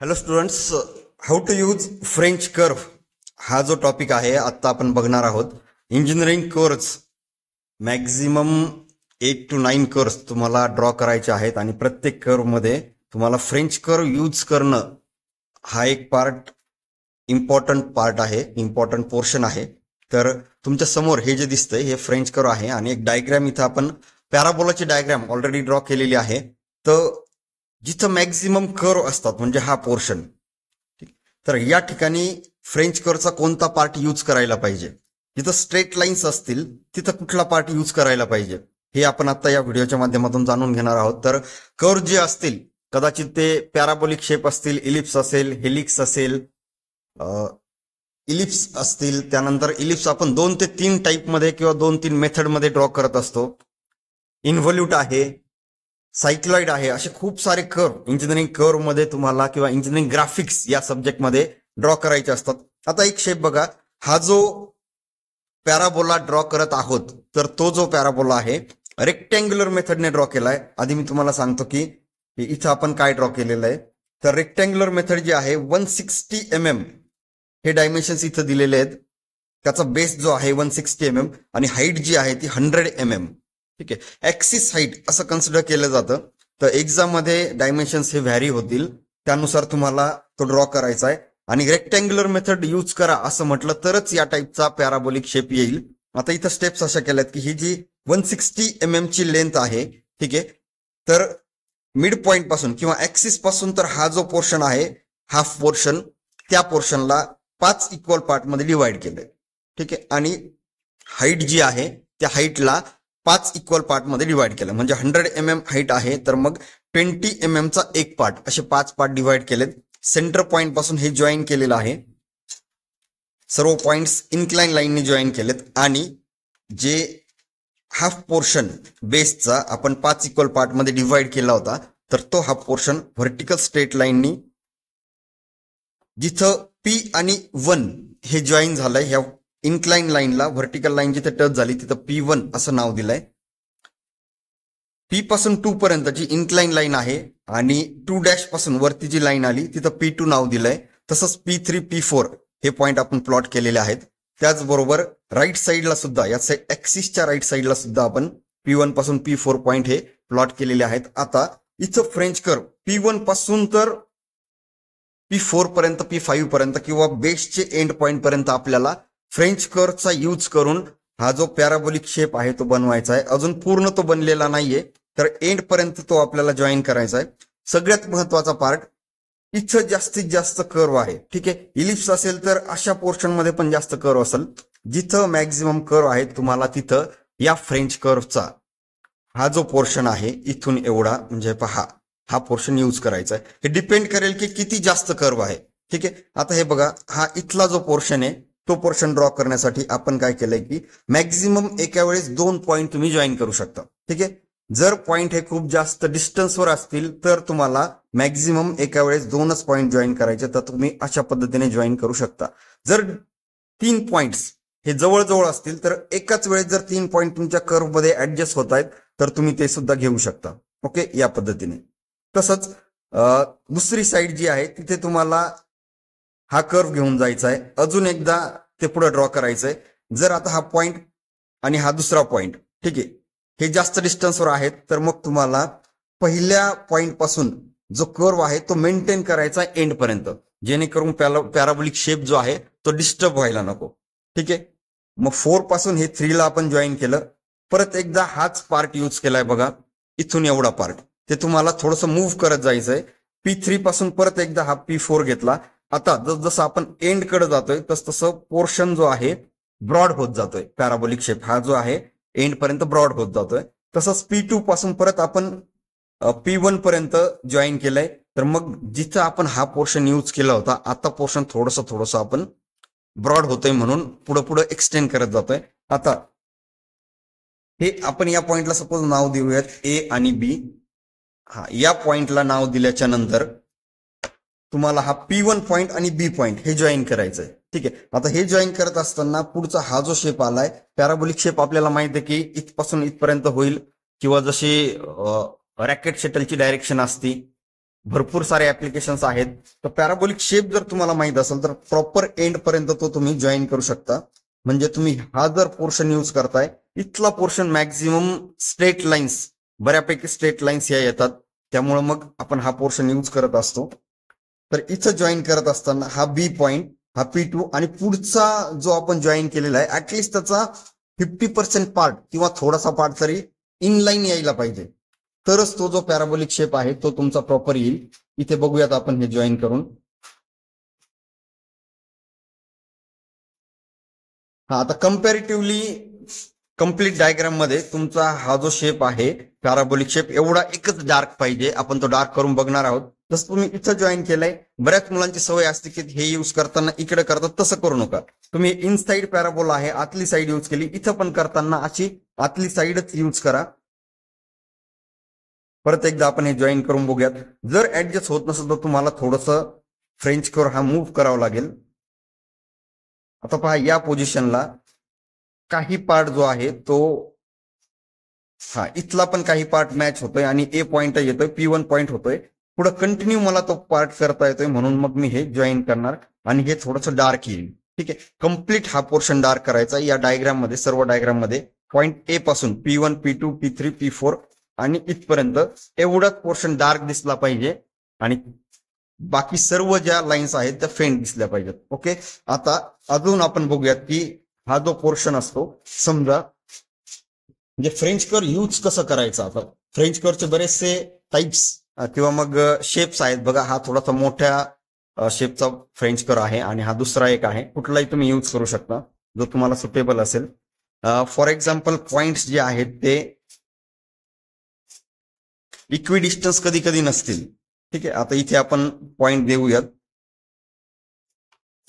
Hello students, how to use French curve हा जो topic आहे आता आपण बघणार आहोत. Engineering course maximum 8 to 9 curves तुम्हाला ड्रॉ करायचे आहेत आणि प्रत्येक कर्व मध्ये तुम्हाला फ्रेंच कर्व यूज करणं हा एक इम्पॉर्टंट पार्ट आहे, इम्पॉर्टंट पोर्शन आहे. तर तुमच्या समोर हे जे दिसतंय हे फ्रेंच कर्व आहे आणि एक डायग्राम इथं आपण पॅराबोलाची डायग्राम ऑलरेडी ड्रॉ केलेली आहे. तर जिथं मॅक्झिमम कर्व असतात म्हणजे हा पोर्शन, तर या ठिकाणी फ्रेंच कर्वचा कोणता पार्ट यूज करायला पाहिजे, जिथं स्ट्रेट लाईन्स असतील तिथं कुठला पार्ट यूज करायला पाहिजे हे आपण आता या व्हिडिओच्या माध्यमातून जाणून घेणार आहोत. तर कर्व जे असतील कदाचित ते पॅराबोलिक शेप असतील, इलिप्स असेल, हेलिक्स असेल, इलिप्स असतील. त्यानंतर इलिप्स आपण 2 ते 3 टाईपमध्ये किंवा 2-3 मेथडमध्ये ड्रॉ करत असतो. इन्व्हॉल्यूट आहे, सायक्लॉइड आहे, असे खूप सारे कर्व इंजिनिअरिंग कर्व मध्ये तुम्हाला किंवा इंजिनिअरिंग ग्राफिक्स या सब्जेक्टमध्ये ड्रॉ करायचे असतात. आता एक शेप बघा, हा जो पॅराबोला ड्रॉ करत आहोत तर तो जो पॅराबोला आहे रेक्टँग्युलर मेथडने ड्रॉ केलाय. आधी मी तुम्हाला सांगतो की इथं आपण काय ड्रॉ केलेलं आहे. तर रेक्टँग्युलर मेथड जी आहे 160 mm हे डायमेन्शन्स इथं दिलेले आहेत. त्याचा बेस जो आहे 160 mm आणि हाईट जी आहे ती 100 mm. ठीक आहे, ऍक्सिस हाईट असं कन्सिडर केलं जातं. तर एक्झाम मध्ये डायमेन्शन्स हे व्हॅरी होतील, त्यानुसार तुम्हाला तो ड्रॉ करायचा आहे. आणि रेक्टँग्युलर मेथड यूज करा असं म्हटलं तरच या टाईपचा पॅराबोलिक शेप येईल. आता इथं स्टेप्स अशा केल्यात की ही जी 160 mm ची लेंथ आहे, ठीक आहे, तर मिड पॉइंट पासून किंवा ऍक्सिस पासून तर हा जो पोर्शन आहे हाफ पोर्शन, त्या पोर्शनला 5 इक्वल पार्ट मध्ये डिवाइड केलंय. ठीक आहे, आणि हाईट जी आहे त्या हाईटला 5 इक्वल पार्ट मध्ये डिवाइड केलं. म्हणजे 100 mm हाईट आहे तर मग 20 mm चा एक पार्ट, असे 5 पार्ट डिवाइड केलेत. सेंटर पॉइंट पासून हे जॉईन केलेलं आहे. सर्व पॉइंट्स इन्क्लाइन लाईनने जॉईन केलेत आणि जे हाफ पोर्शन बेसचा आपण 5 इक्वल पार्ट मध्ये डिवाइड केला होता तर तो हाफ पोर्शन व्हर्टिकल स्ट्रेट लाईननी जिथं P आणि 1 हे जॉईन झालंय, ह्या इन्क्लाइन लाईनला व्हर्टिकल लाईन जिथे टच झाली तिथं P1 असं नाव दिलंय. P पासून 2 पर्यंत जी इन्क्लाइन लाईन आहे आणि 2' पासून वरती जी लाईन आली तिथं P2 नाव दिलंय. तसंच P3, P4 हे पॉइंट आपण प्लॉट केलेले आहेत. त्याचबरोबर राईट साईडला सुद्धा या ऍक्सिसच्या राईट साईडला सुद्धा आपण P1 पासून P4 पॉइंट हे प्लॉट केलेले आहेत. आता इथं फ्रेंच कर्व P1 पासून तर P4 पर्यंत, P5 पर्यंत किंवा बेसचे एंड पॉइंट पर्यंत आपल्याला फ्रेंच कर्वचा यूज करून हा जो पॅराबोलिक शेप आहे तो बनवायचा आहे. अजून पूर्ण तो बनलेला नाहीये, तर एंड पर्यंत तो आपल्याला जॉईन करायचा आहे. सगळ्यात महत्वाचा पार्ट, इथं जास्तीत जास्त कर्व आहे. ठीक आहे, इलिप्स असेल तर अशा पोर्शन मध्ये पण जास्त कर्व असेल. जिथं मॅक्झिमम कर्व आहे तुम्हाला तिथं या फ्रेंच कर्वचा हा जो पोर्शन आहे इथून एवढा म्हणजे पहा हा पोर्शन यूज करायचा आहे. हे डिपेंड करेल की किती जास्त कर्व आहे. ठीक आहे, आता हे बघा, हा इथला जो पोर्शन आहे तो पोर्शन ड्रॉ करण्यासाठी आपण काय केलंय की मॅक्झिमम एका वेळेस 2 पॉइंट तुम्ही जॉईन करू शकता. ठीक आहे, जर पॉइंट हे खूप जास्त डिस्टन्सवर असतील तर तुम्हाला मॅक्झिमम एका वेळेस 2च पॉइंट जॉईन करायचे, तर तुम्ही अशा पद्धतीने जॉईन करू शकता. जर 3 पॉइंट्स हे जवळजवळ असतील तर एकाच वेळेस जर 3 पॉइंट तुमच्या कर्व मध्ये ऍडजस्ट होत आहेत तर तुम्ही ते सुद्धा घेऊ शकता. ओके, या पद्धतीने. तसंच दुसरी साईड जी आहे तिथे तुम्हाला हा कर्व घेऊन जायचा आहे, अजून एकदा ते पुढे ड्रॉ करायचंय. जर आता हा पॉइंट आणि हा दुसरा पॉइंट, ठीक आहे, हे जास्त डिस्टन्सवर आहेत तर मग तुम्हाला पहिल्या पॉइंट पासून जो कर्व आहे तो मेंटेन करायचा एंड पर्यंत, जेणेकरून पॅराबोलिक शेप जो आहे तो डिस्टर्ब व्हायला नको. ठीक आहे, मग 4 पासून हे 3 ला आपण जॉईन केलं. परत एकदा हाच पार्ट यूज केलाय बघा, इथून एवढा पार्ट ते तुम्हाला थोडंसं मूव्ह करत जायचंय. P3 पासून परत एकदा हा P4 घेतला. आता जसं आपण एंड कडे जातोय तसं पोर्शन जो आहे ब्रॉड होत जातोय. पॅराबोलिक शेप हा जो आहे एंड पर्यंत ब्रॉड होत जातोय. तसंच P2 पासून परत आपण P1 पर्यंत जॉईन केलंय. तर मग जिथं आपण हा पोर्शन यूज केला होता आता पोर्शन थोडंसं आपण ब्रॉड होतोय म्हणून पुढे एक्सटेंड करत जातोय. आता हे आपण या पॉइंटला सपोज नाव देऊयात A आणि B. हा, या पॉइंटला नाव दिल्याच्या नंतर तुम्हाला हा P1 पॉइंट आणि B पॉइंट हे जॉईन करायचंय. ठीक आहे, आता हे जॉईन करत असताना पुढचा हा जो शेप आलाय पॅराबोलिक शेप आपल्याला माहिती आहे की इथपासून इथपर्यंत होईल, किंवा जशी रॅकेट शटलची डायरेक्शन असती भरपूर सारे ऍप्लिकेशन्स आहेत. तर पॅराबोलिक शेप जर तुम्हाला माहित असेल तर प्रॉपर एंड पर्यंत तो तुम्ही जॉईन करू शकता. म्हणजे तुम्ही हा जर पोर्शन यूज करताय, इथला पोर्शन मॅक्झिमम स्ट्रेट लाईन्स, बऱ्यापैकी स्ट्रेट लाईन्स या येतात, त्यामुळे मग आपण हा पोर्शन यूज करत असतो. तर इथं जॉईन करत असताना हा बी पॉइंट, हा P2 आणि पुढचा जो आपण जॉईन केलेला आहे ऍटलिस्ट त्याचा 50% पार्ट किंवा थोडासा पार्ट तरी इनलाईन यायला पाहिजे, तरच तो जो पॅराबोलिक शेप आहे तो तुमचा प्रॉपर येईल. इथे बघूयात आपण हे जॉईन करून. हा आता कम्पॅरेटिव्हली कम्प्लीट डायग्राम मध्ये तुमचा हा जो शेप आहे पॅराबोलिक शेप एवढा एकच डार्क पाहिजे. आपण तो डार्क करून बघणार आहोत. जसं तुम्ही इथं जॉईन केलंय, बऱ्याच मुलांची सवय असते की हे यूज करताना इकडे करतात, तसं करू नका. तुम्ही इनसाइड पॅराबोला आहे, आतली साईड यूज केली, इथं पण करताना अशी आतली साईडच यूज करा. परत एकदा आपण हे जॉईन करून बघूयात. जर ऍडजस्ट होत नसेल तर तुम्हाला थोडंसं फ्रेंच कर्व हा मूव्ह करावा लागेल. आता पहा या पोझिशनला काही पार्ट जो आहे तो हा इथला पण काही पार्ट मॅच होतोय आणि ए पॉइंट येतोय, P1 पॉइंट होतोय. पुढे कंटिन्यू मला तो पार्ट करता येतोय, म्हणून मग मी हे जॉईन करणार आणि हे थोडंसं डार्क येईल. ठीक आहे, कम्प्लीट हा पोर्शन डार्क करायचा. या डायग्राम मध्ये, सर्व डायग्राम मध्ये पॉइंट ए पासून P1, P2, P3, P4 आणि इथपर्यंत एवढाच पोर्शन डार्क दिसला पाहिजे आणि बाकी सर्व ज्या लाईन्स आहेत त्या फेंट दिसल्या पाहिजेत. ओके, आता अजून आपण बघूयात की हा जो पोर्शन असतो, समजा म्हणजे फ्रेंच कर्व यूज कसं करायचं. आता फ्रेंच कर्वचे बरेचसे टाइप्स किंवा मग शेप्स आहेत बघा. हा थोडासा मोठ्या शेपचा फ्रेंच कर्व आहे आणि हा दुसरा एक आहे. कुठलाही तुम्ही यूज करू शकता जो तुम्हाला सुटेबल असेल. फॉर एक्झाम्पल पॉइंट्स जे आहेत ते इक्विडिस्टन्स कधी कधी नसतील. ठीक आहे, आता इथे आपण पॉइंट देऊयात.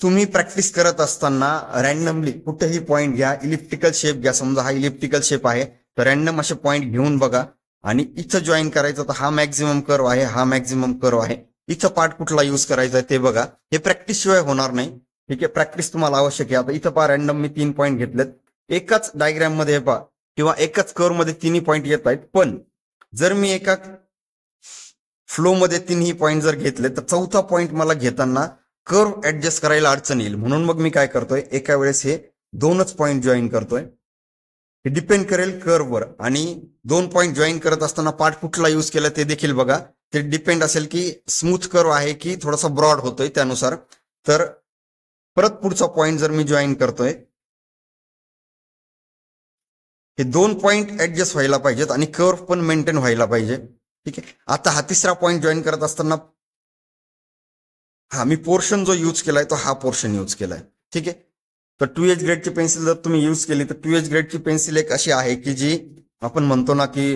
तुम्ही प्रॅक्टिस करत असताना रॅन्डमली कुठेही पॉइंट घ्या, इलिप्टिकल शेप घ्या. समजा हा इलिप्टिकल शेप आहे तर रॅन्डम असे पॉइंट घेऊन बघा आणि इथं जॉईन करायचं. तर हा मॅक्झिमम कर्व आहे, हा मॅक्झिमम कर्व आहे, इथं पार्ट कुठला यूज करायचा आहे ते बघा. हे प्रॅक्टिस शिवाय होणार नाही. ठीक आहे, प्रॅक्टिस तुम्हाला आवश्यक आहे. आता इथं पहा रॅन्डम मी 3 पॉईंट घेतलेत. एकाच डायग्राम मध्ये पहा किंवा एकाच कर्व मध्ये तिन्ही पॉईंट येत आहेत. पण जर मी एका फ्लो मध्ये तिन्ही पॉईंट जर घेतले तर चौथा पॉईंट मला घेताना कर्व ऍडजस्ट करायला अडचण येईल. म्हणून मग मी काय करतोय, एका वेळेस हे 2च पॉईंट जॉईन करतोय. हे डिपेंड करेल कर्ववर. आणि 2 पॉईंट जॉईन करत असताना पार्ट कुठला यूज केला ते देखील बघा. ते डिपेंड असेल की स्मूथ कर्व आहे की थोडासा ब्रॉड होतोय त्यानुसार. तर परत पुढचा पॉईंट जर मी जॉईन करतोय, हे 2 पॉईंट ऍडजस्ट व्हायला पाहिजेत आणि कर्व पण मेंटेन व्हायला पाहिजे. ठीक आहे, आता हा तिसरा पॉईंट जॉईन करत असताना हा मी पोर्शन जो यूज केलाय तो हा पोर्शन यूज केलाय. ठीक आहे, तर 2H ग्रेडची पेन्सिल जर तुम्ही यूज केली तर 2H ग्रेडची पेन्सिल एक अशी आहे की जी आपण म्हणतो ना की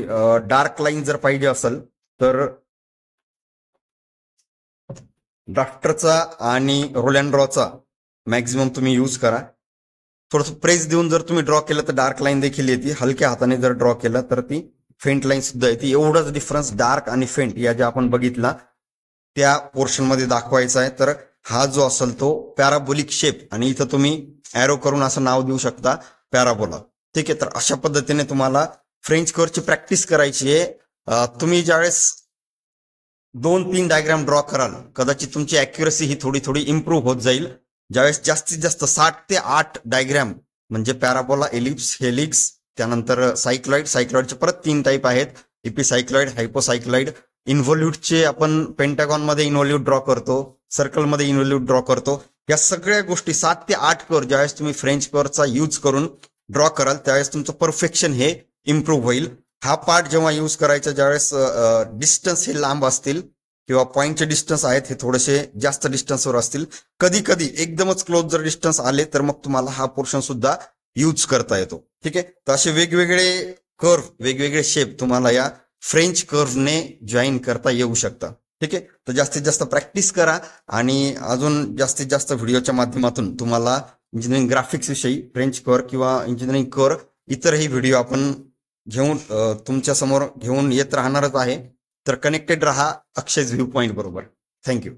डार्क लाईन जर पाहिजे असेल तर ड्राफ्टरचा आणि रोल अँड ड्रॉचा मॅक्झिमम तुम्ही यूज करा. थोडंसं प्रेस देऊन जर तुम्ही ड्रॉ केलं तर डार्क लाईन देखील येते. हलक्या हाताने जर ड्रॉ केलं तर ती फेंट लाईन सुद्धा येते. एवढाच डिफरन्स डार्क आणि फेंट या ज्या आपण बघितला त्या पोर्शन मध्ये दाखवायचा आहे. तर हा जो असेल तो पॅराबोलिक शेप आणि इथं तुम्ही ॲरो करून असं नाव देऊ शकता, पॅराबोला. ठीक आहे, तर अशा पद्धतीने तुम्हाला फ्रेंच कर्वची प्रॅक्टिस करायची आहे. तुम्ही ज्यावेळेस 2-3 डायग्राम ड्रॉ कराल कदाचित तुमची अॅक्युरसी ही थोडी थोडी इम्प्रूव्ह होत जाईल. ज्यावेळेस जास्तीत जास्त 7 ते 8 डायग्राम म्हणजे पॅराबोला, एलिप्स, हेलिक्स, त्यानंतर सायक्लॉइड. सायक्लॉइडचे परत 3 टाईप आहेत, एपिसायक्लॉइड, हायपोसायक्लॉइड. इन्व्हॉल्यूटचे आपण पेंटागॉन मध्ये इन्व्हॉल्यूट ड्रॉ करतो, सर्कल मध्ये इन्व्हॉल्यूट ड्रॉ करतो. या सगळ्या गोष्टी 7 ते 8 कर्व ज्यावेळेस तुम्ही फ्रेंच कर्वचा यूज करून ड्रॉ कराल त्यावेळेस तुमचं परफेक्शन हे इम्प्रूव्ह होईल. हा पार्ट जेव्हा यूज करायचा ज्यावेळेस डिस्टन्स हे लांब असतील किंवा पॉईंटचे डिस्टन्स आहेत हे थोडेसे जास्त डिस्टन्सवर असतील, कधी कधी एकदमच क्लोज जर डिस्टन्स आले तर मग तुम्हाला हा पोर्शन सुद्धा यूज करता येतो. ठीक आहे, तर असे वेगवेगळे कर्व, वेगवेगळे शेप तुम्हाला या फ्रेंच कर्वने जॉईन करता येऊ शकता. ठीक आहे, तर जास्तीत जास्त प्रॅक्टिस करा आणि अजून जास्तीत जास्त व्हिडिओच्या माध्यमातून तुम्हाला इंजिनिअरिंग ग्राफिक्स विषयी, फ्रेंच कर्व किंवा इंजिनिअरिंग कर्व इतरही व्हिडिओ आपण घेऊन तुमच्या समोर घेऊन येत राहणारच आहे. तर कनेक्टेड रहा अक्षय व्ह्यू पॉइंट बरोबर. थँक्यू.